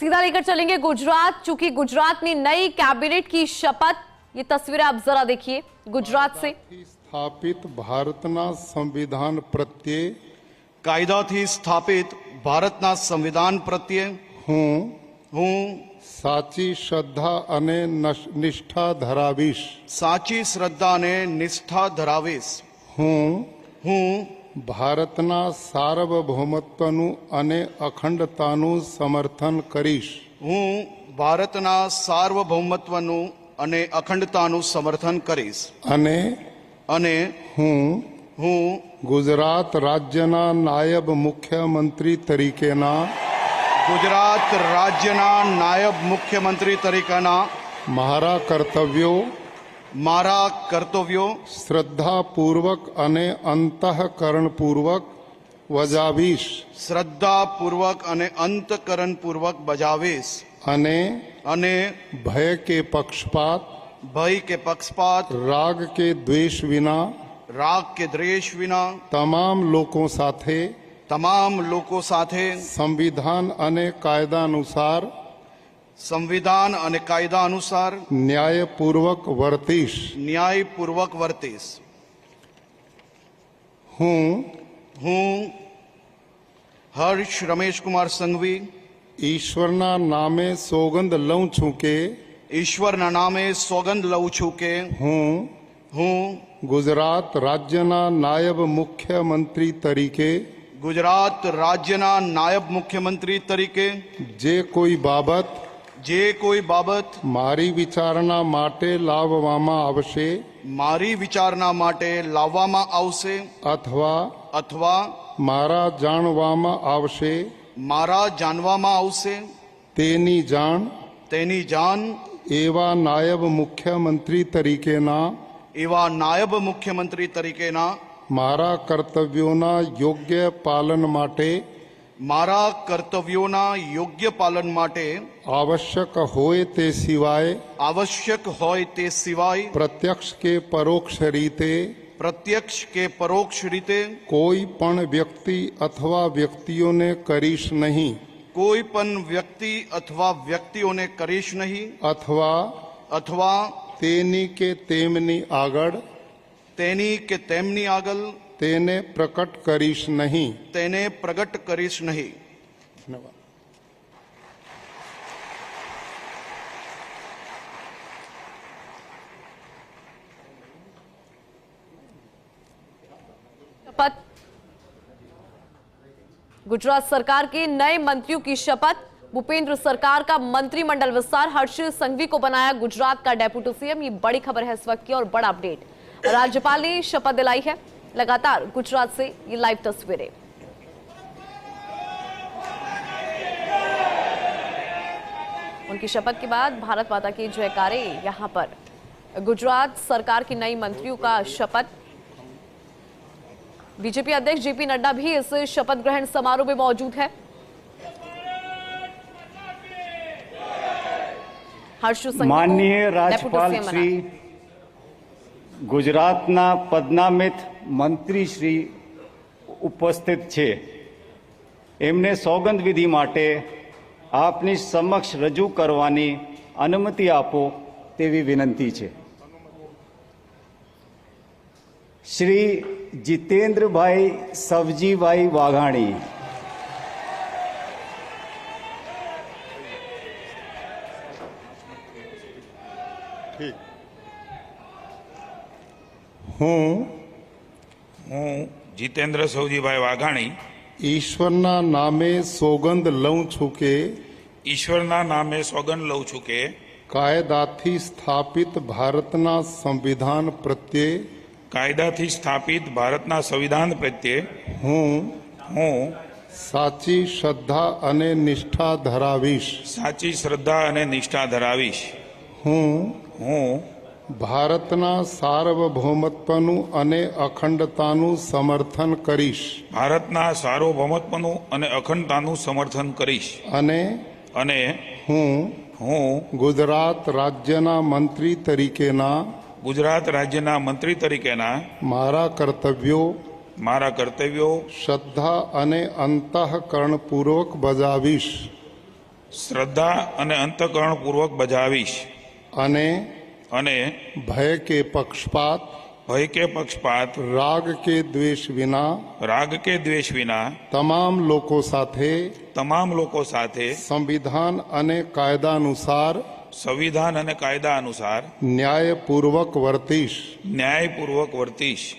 सीधा लेकर चलेंगे गुजरात। चूंकि गुजरात में नई कैबिनेट की शपथ, ये तस्वीरें आप जरा देखिए गुजरात से। स्थापित भारतना संविधान प्रत्यय કાયદાથી સ્થાપિત ભારતના સંવિધાન પ્રત્યે હું સાચી શ્રદ્ધા અને નિષ્ઠા ધરાવીશ. સાચી શ્રદ્ધા અને નિષ્ઠા ધરાવીશ. હું ભારતના સાર્વભૌમત્વનું અને અખંડતાનું સમર્થન કરીશ. હું ભારતના સાર્વભૌમત્વનું અને અખંડતાનું સમર્થન કરીશ. અને હું ગુજરાત રાજ્યના નાયબ મુખ્યમંત્રી તરીકેના ગુજરાત રાજ્યના નાયબ મુખ્યમંત્રી તરીકેના મારા કર્તવ્યો શ્રદ્ધાપૂર્વક અને અંતઃકરણપૂર્વક બજાવીશ. શ્રદ્ધાપૂર્વક અને અંતઃકરણપૂર્વક બજાવીશ. અને ભય કે પક્ષપાત રાગ કે દ્વેષ વિના તમામ લોકો સાથે સંવિધાન અને કાયદા અનુસાર ન્યાયપૂર્વક વર્તીશ. હું હર્ષ રમેશ કુમાર સંઘવી ઈશ્વરના નામે સોગંદ લઉં છું કે હું ગુજરાત રાજ્યના નાયબ મુખ્યમંત્રી તરીકે જે કોઈ બાબત મારી વિચારણા માટે લાવવામાં આવશે અથવા મારા જાણવામાં આવશે તેની જાણ એવા નાયબ મુખ્યમંત્રી તરીકેના મારા કર્તવ્યોના યોગ્ય પાલન માટે આવશ્યક હોય તે સિવાય પ્રત્યક્ષ કે પરોક્ષ રીતે કોઈ પણ વ્યક્તિ અથવા વ્યક્તિઓને કરીશ નહીં અથવા તેની કે તેમની આગળ તેને પ્રગટ કરીશ નહીં. ધન્યવાદ. शपथ। गुजरात सरकार के नए मंत्रियों की शपथ। भूपेंद्र सरकार का मंत्रिमंडल विस्तार। हर्ष संघवी को बनाया गुजरात का डेप्यूटी सीएम। ये बड़ी खबर है इस वक्त की और बड़ा अपडेट। राज्यपाल ने शपथ दिलाई है। लगातार गुजरात से ये लाइव तस्वीरें। उनकी शपथ के बाद भारत माता की जयकारे। यहां पर गुजरात सरकार की नई मंत्रियों का शपथ। बीजेपी अध्यक्ष जेपी नड्डा भी इस शपथ ग्रहण समारोह में मौजूद है। माननीय राज्यपाल श्री गुजरातना पदनामित मंत्री श्री उपस्थित छे। एमने सौगंध विधि माटे आपनी समक्ष रजू करवानी अनुमति आपो तेवी विनंती छे। श्री जितेंद्र भाई सवजी भाई वाघाणी। હું જીતેન્દ્ર સૌજીભાઈ વાઘાણી ઈશ્વરના નામે સોગંદ લઉં છું કે કાયદાથી સ્થાપિત ભારતના સંવિધાન પ્રત્યે હું સાચી શ્રદ્ધા અને નિષ્ઠા ધરાવીશ. હું ભારતના સાર્વભૌમત્વનું અને અખંડતાનું સમર્થન કરીશ. અને હું ગુજરાત રાજ્યના મંત્રી તરીકેના મારા કર્તવ્યો શ્રદ્ધા અને અંતઃકરણપૂર્વક બજાવીશ. શ્રદ્ધા અને અંતઃકરણપૂર્વક બજાવીશ અને અને ભય કે પક્ષપાત, ભય કે પક્ષપાત, રાગ કે દ્વેષ વિના રાગ કે દ્વેષ વિના તમામ લોકો સાથે તમામ લોકો સાથે સંવિધાન અને કાયદા અનુસાર સંવિધાન અને કાયદા અનુસાર ન્યાયપૂર્વક વર્તીશ. ન્યાયપૂર્વક વર્તીશ.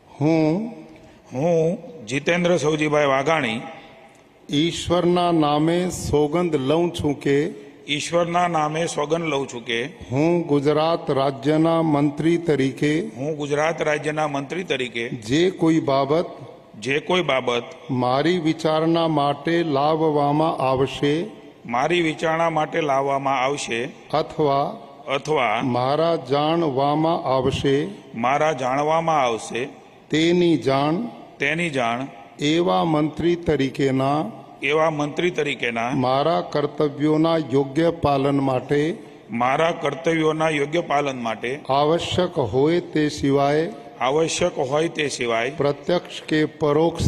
હું જીતેન્દ્ર સૌજીભાઈ વાઘાણી ઈશ્વરના નામે સોગંદ લઉં છું કે ઈશ્વરના નામે સોગંદ લઉં છું કે હું ગુજરાત રાજ્યના મંત્રી તરીકે હું ગુજરાત રાજ્યના મંત્રી તરીકે જે કોઈ બાબત મારી વિચારણા માટે લાવવામાં આવશે મારી વિચારણા માટે લાવવામાં આવશે અથવા મારા જાણવામાં આવશે તેની જાણ એવા મંત્રી તરીકેના મારા કર્તવ્યોના યોગ્ય પાલન માટે આવશ્યક હોય તે સિવાય પ્રત્યક્ષ કે પરોક્ષ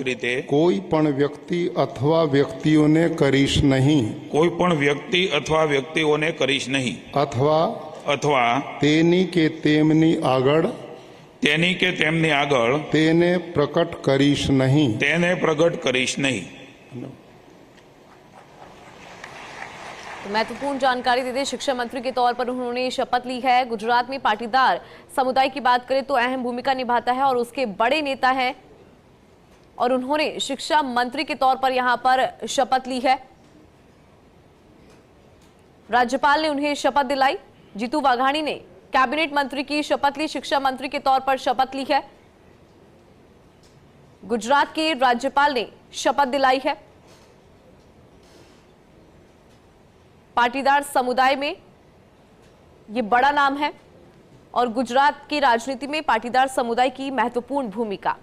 રીતે કોઈ પણ વ્યક્તિ અથવા વ્યક્તિઓને કરીશ નહીં અથવા તેની કે તેમની આગળ તેને પ્રકટ કરીશ નહીં. तो महत्वपूर्ण जानकारी देते शिक्षा मंत्री के तौर पर उन्होंने शपथ ली है। गुजरात में पाटीदार समुदाय की बात करें तो अहम भूमिका निभाता है और उसके बड़े नेता हैं और उन्होंने शिक्षा मंत्री के तौर पर यहां पर शपथ ली है। राज्यपाल ने उन्हें शपथ दिलाई। जीतू वाघाणी ने कैबिनेट मंत्री की शपथ ली, शिक्षा मंत्री के तौर पर शपथ ली है। गुजरात के राज्यपाल ने शपथ दिलाई है। पाटीदार समुदाय में ये बड़ा नाम है और गुजरात की राजनीति में पाटीदार समुदाय की महत्वपूर्ण भूमिका।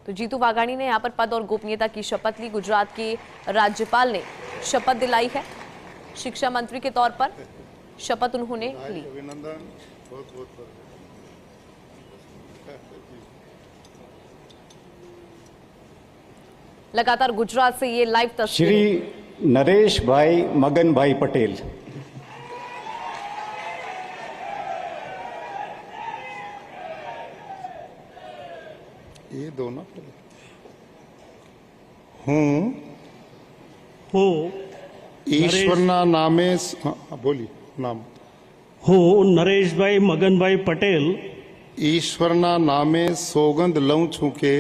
तो जीतू वाघाणी ने यहां पर पद और गोपनीयता की शपथ ली। गुजरात के राज्यपाल ने शपथ दिलाई है। शिक्षा मंत्री के तौर पर शपथ उन्होंने ली। लगातार गुजरात से ये लाइव तस्वीर श्री नरेश भाई मगन भाई पटेल। ये दोनों હું ઈશ્વરના નામે બોલી નામ હું નરેશભાઈ મગનભાઈ પટેલ ઈશ્વરના નામે સોગંદ લઉં છું કે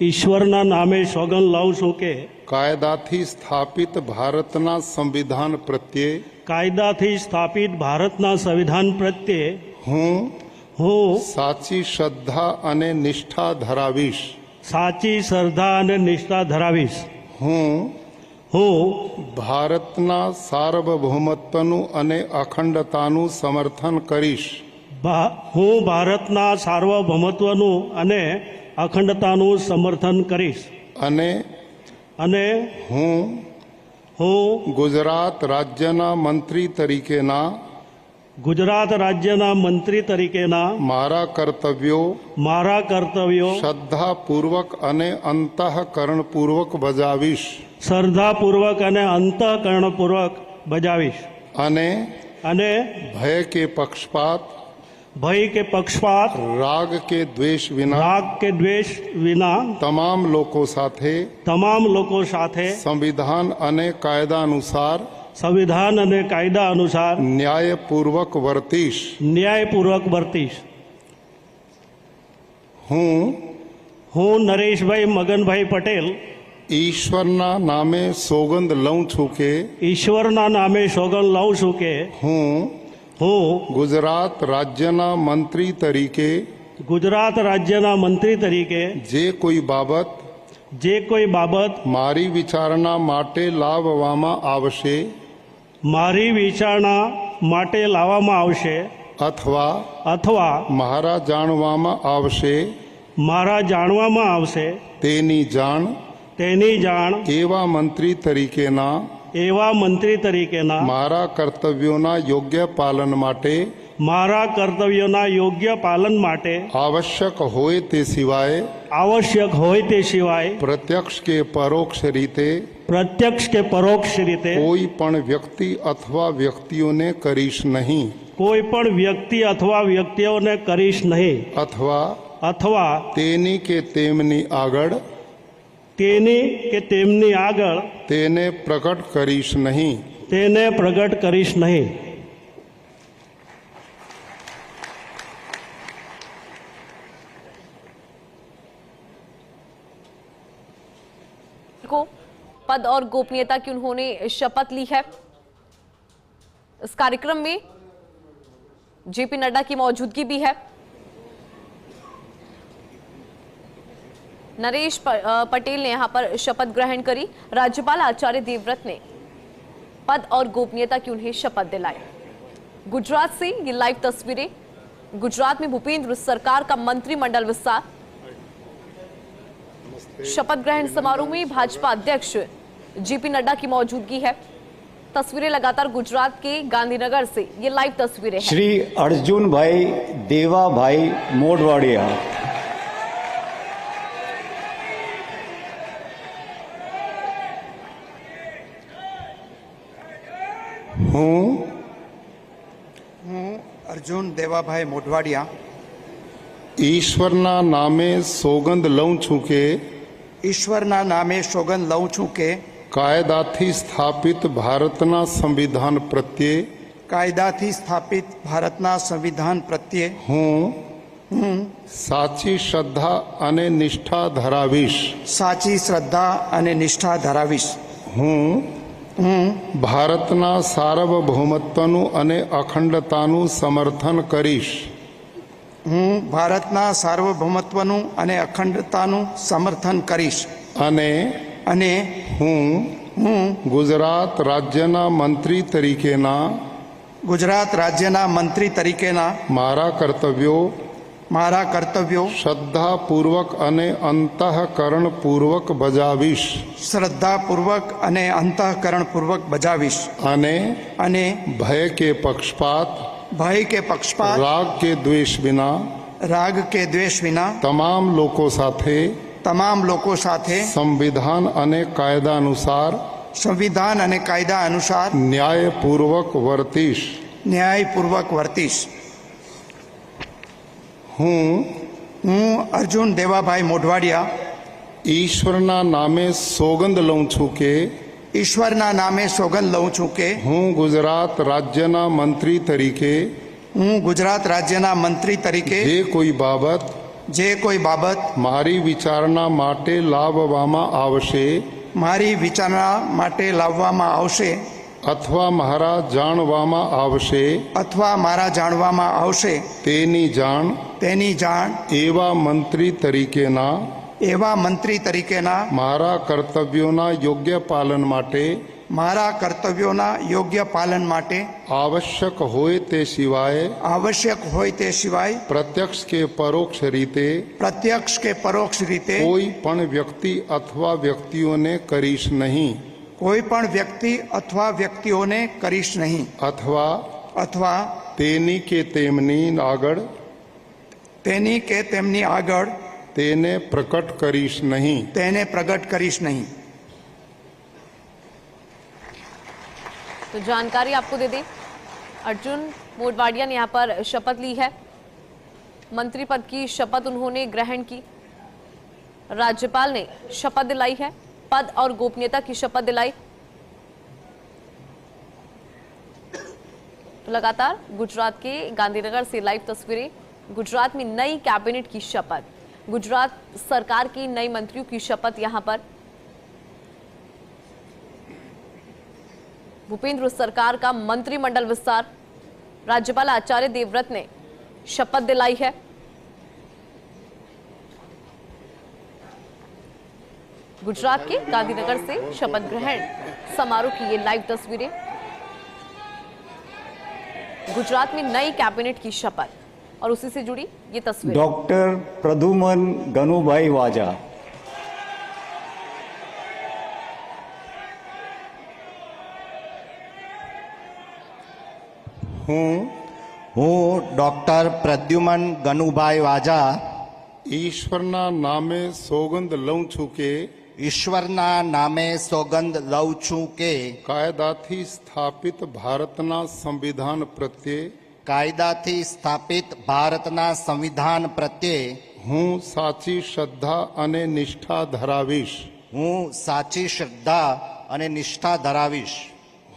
ઈશ્વરના નામે સોગંદ લઉં છું કે કાયદાથી સ્થાપિત ભારતના સંવિધાન પ્રત્યે હું સાચી શ્રદ્ધા અને નિષ્ઠા ધરાવીશ. હું ભારતના સાર્વભૌમત્વનું અને અખંડતાનું સમર્થન કરીશ. અને હું ગુજરાત રાજ્યના મંત્રી તરીકેના મારા કર્તવ્યો શ્રદ્ધાપૂર્વક અને અંતઃકરણપૂર્વક બજાવીશ. અને ભય કે પક્ષપાત રાગ કે દ્વેષ વિના તમામ લોકો સાથે સંવિધાન અને કાયદા અનુસાર ન્યાયપૂર્વક વર્તીશ. હું નરેશભાઈ મગનભાઈ પટેલ ઈશ્વરના નામે સોગંદ લઉં છું કે હું ગુજરાત રાજ્યના મંત્રી તરીકે જે કોઈ બાબત મારી વિચારણા માટે લાવવામાં આવશે અથવા મારા જાણવામાં આવશે તેની જાણ એવા મંત્રી તરીકેના મારા કર્તવ્યોના યોગ્ય પાલન માટે મારા કર્તવ્યોના યોગ્ય પાલન માટે આવશ્યક હોય તે સિવાય આવશ્યક હોય તે સિવાય પ્રત્યક્ષ કે પરોક્ષ રીતે પ્રત્યક્ષ કે પરોક્ષ રીતે કોઈ પણ વ્યક્તિ અથવા વ્યક્તિઓને કરીશ નહીં કોઈ પણ વ્યક્તિ અથવા વ્યક્તિઓને કરીશ નહીં અથવા અથવા તેની કે તેમની આગળ તેની કે તેમની આગળ તેને પ્રગટ કરીશ નહીં તેને પ્રગટ કરીશ નહીં. को पद और गोपनीयता की उन्होंने शपथ ली है. इस कार्यक्रम में जेपी नड्डा की मौजूदगी भी है. नरेश पटेल ने यहां पर शपथ ग्रहण करी. राज्यपाल आचार्य देवव्रत ने पद और गोपनीयता की उन्हें शपथ दिलाई. गुजरात से ये लाइव तस्वीरें. गुजरात में भूपेंद्र सरकार का मंत्रिमंडल विस्तार. शपथ ग्रहण समारोह में भाजपा अध्यक्ष जेपी नड्डा की मौजूदगी है. तस्वीरें लगातार गुजरात के गांधीनगर से ये लाइव तस्वीरें हैं. श्री अर्जुन भाई देवा भाई मोडवाडिया. હું અર્જુન દેવાભાઈ મોઢવાડિયા ઈશ્વરના નામે સોગંદ લઉં છું કે ઈશ્વરના નામે સોગંદ લઉં છું કે કાયદાથી સ્થાપિત ભારતના સંવિધાન પ્રત્યે કાયદાથી સ્થાપિત ભારતના સંવિધાન પ્રત્યે હું સાચી શ્રદ્ધા અને નિષ્ઠા ધરાવીશ. સાચી શ્રદ્ધા અને નિષ્ઠા ધરાવીશ. હું ભારતના સાર્વભૌમત્વનું અને અખંડતાનું સમર્થન કરીશ. હું ભારતના સાર્વભૌમત્વનું અને અખંડતાનું સમર્થન કરીશ. અને હું ગુજરાત રાજ્યના મંત્રી તરીકેના ગુજરાત રાજ્યના મંત્રી તરીકેના મારા કર્તવ્યો શ્રદ્ધાપૂર્વક અને અંતઃકરણપૂર્વક બજાવીશ. શ્રદ્ધાપૂર્વક અને અંતઃકરણપૂર્વક બજાવીશ. અને ભય કે પક્ષપાત રાગ કે દ્વેષ વિના તમામ લોકો સાથે સંવિધાન અને કાયદા અનુસાર ન્યાયપૂર્વક વર્તીશ. હું અર્જુન દેવાભાઈ મોઢવાડિયા ઈશ્વરના નામે સોગંદ લઉં છું કે ઈશ્વરના નામે સોગંદ લઉં છું કે હું ગુજરાત રાજ્યના મંત્રી તરીકે જે કોઈ બાબત મારી વિચારણા માટે લાવવામાં આવશે અથવા મારા જાણવામાં આવશે તેની જાણ એવા મંત્રી તરીકેના મારા કર્તવ્યોના યોગ્ય પાલન માટે આવશ્યક હોય તે સિવાય પ્રત્યક્ષ કે પરોક્ષ રીતે કોઈ પણ વ્યક્તિ અથવા વ્યક્તિઓને કરીશ નહીં અથવા તેની કે તેમની આગળ તેને પ્રગટ કરીશ નહીં. तो जानकारी आपको दे दें, अर्जुन मोढवाडिया ने यहाँ पर शपथ ली है. मंत्री पद की शपथ उन्होंने ग्रहण की. राज्यपाल ने शपथ दिलाई है. पद और गोपनीयता की शपथ दिलाई. तो लगातार गुजरात के गांधीनगर से लाइव तस्वीरें. गुजरात में नई कैबिनेट की शपथ, गुजरात सरकार की नई मंत्रियों की शपथ. यहां पर भूपेंद्र सरकार का मंत्रिमंडल विस्तार. राज्यपाल आचार्य देवव्रत ने शपथ दिलाई है. गुजरात के गांधीनगर से शपथ ग्रहण समारोह की ये लाइव तस्वीरें. गुजरात में नई कैबिनेट की शपथ और उसी से जुड़ी ये तस्वीर. डॉक्टर प्रद्युमन गनुभाई वाजा. હું હું ડૉક્ટર પ્રદ્યુમન ગનુભાઈ વાજા ઈશ્વરના નામે સોગંદ લઉં છું કે ઈશ્વરના નામે સોગંદ લઉં છું કે કાયદાથી સ્થાપિત ભારતના સંવિધાન પ્રત્યે કાયદાથી સ્થાપિત ભારતના સંવિધાન પ્રત્યે હું સાચી શ્રદ્ધા અને નિષ્ઠા ધરાવીશ. હું સાચી શ્રદ્ધા અને નિષ્ઠા ધરાવીશ.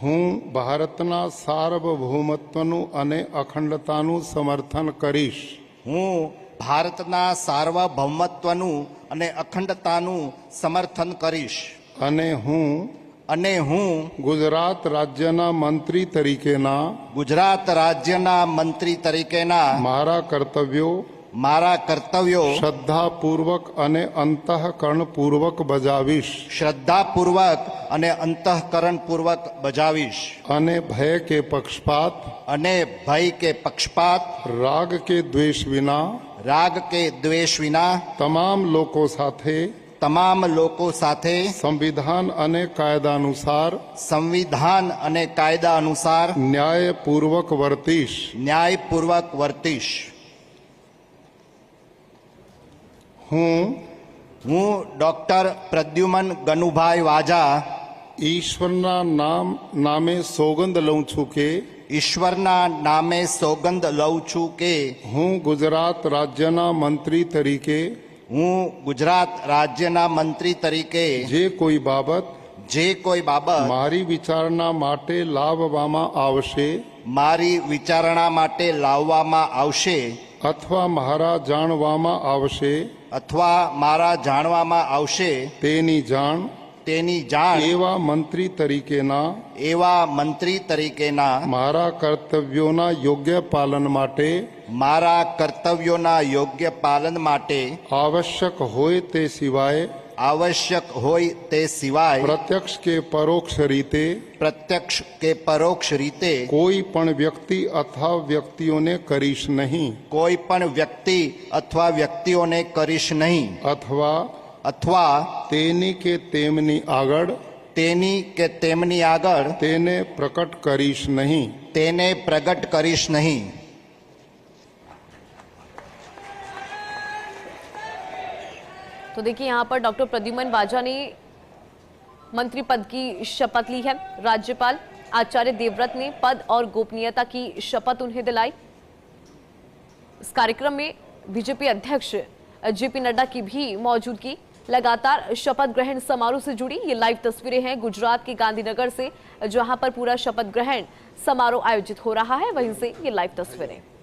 હું ભારતના સાર્વભૌમત્વનું અને અખંડતાનું સમર્થન કરીશ. હું ભારતના સાર્વભૌમત્વનું અને અખંડતાનું સમર્થન કરીશ. અને હું ગુજરાત રાજ્યના મંત્રી તરીકેના ગુજરાત રાજ્યના મંત્રી તરીકેના મારા કર્તવ્યો શ્રદ્ધાપૂર્વક અને અંતઃકરણપૂર્વક બજાવીશ. શ્રદ્ધાપૂર્વક અને અંતઃકરણપૂર્વક બજાવીશ. અને ભય કે પક્ષપાત રાગ કે દ્વેષ વિના તમામ લોકો સાથે સંવિધાન અને કાયદા અનુસાર ન્યાયપૂર્વક વર્તીશ. હું ડૉક્ટર પ્રદ્યુમન ગનુભાઈ વાજા ઈશ્વરના નામે સોગંદ લઉં છું કે ઈશ્વરના નામે સોગંદ લઉં છું કે હું ગુજરાત રાજ્યના મંત્રી તરીકે જે કોઈ બાબત મારી વિચારણા માટે લાવવામાં આવશે અથવા મારા જાણવામાં આવશે તેની જાણ એવા મંત્રી તરીકેના મારા કર્તવ્યોના યોગ્ય પાલન માટે આવશ્યક હોય તે સિવાય પ્રત્યક્ષ કે પરોક્ષ રીતે કોઈ પણ વ્યક્તિ અથવા વ્યક્તિઓને કરીશ નહીં અથવા તેની કે તેમની આગળ તેને પ્રગટ કરીશ નહીં. तो देखिए यहाँ पर डॉक्टर प्रद्युमन वाजा ने मंत्री पद की शपथ ली है. राज्यपाल आचार्य देवव्रत ने पद और गोपनीयता की शपथ उन्हें दिलाई. इस कार्यक्रम में बीजेपी अध्यक्ष जेपी नड्डा की भी मौजूदगी. लगातार शपथ ग्रहण समारोह से जुड़ी ये लाइव तस्वीरें हैं गुजरात के गांधीनगर से, जहां पर पूरा शपथ ग्रहण समारोह आयोजित हो रहा है. वहीं से ये लाइव तस्वीरें.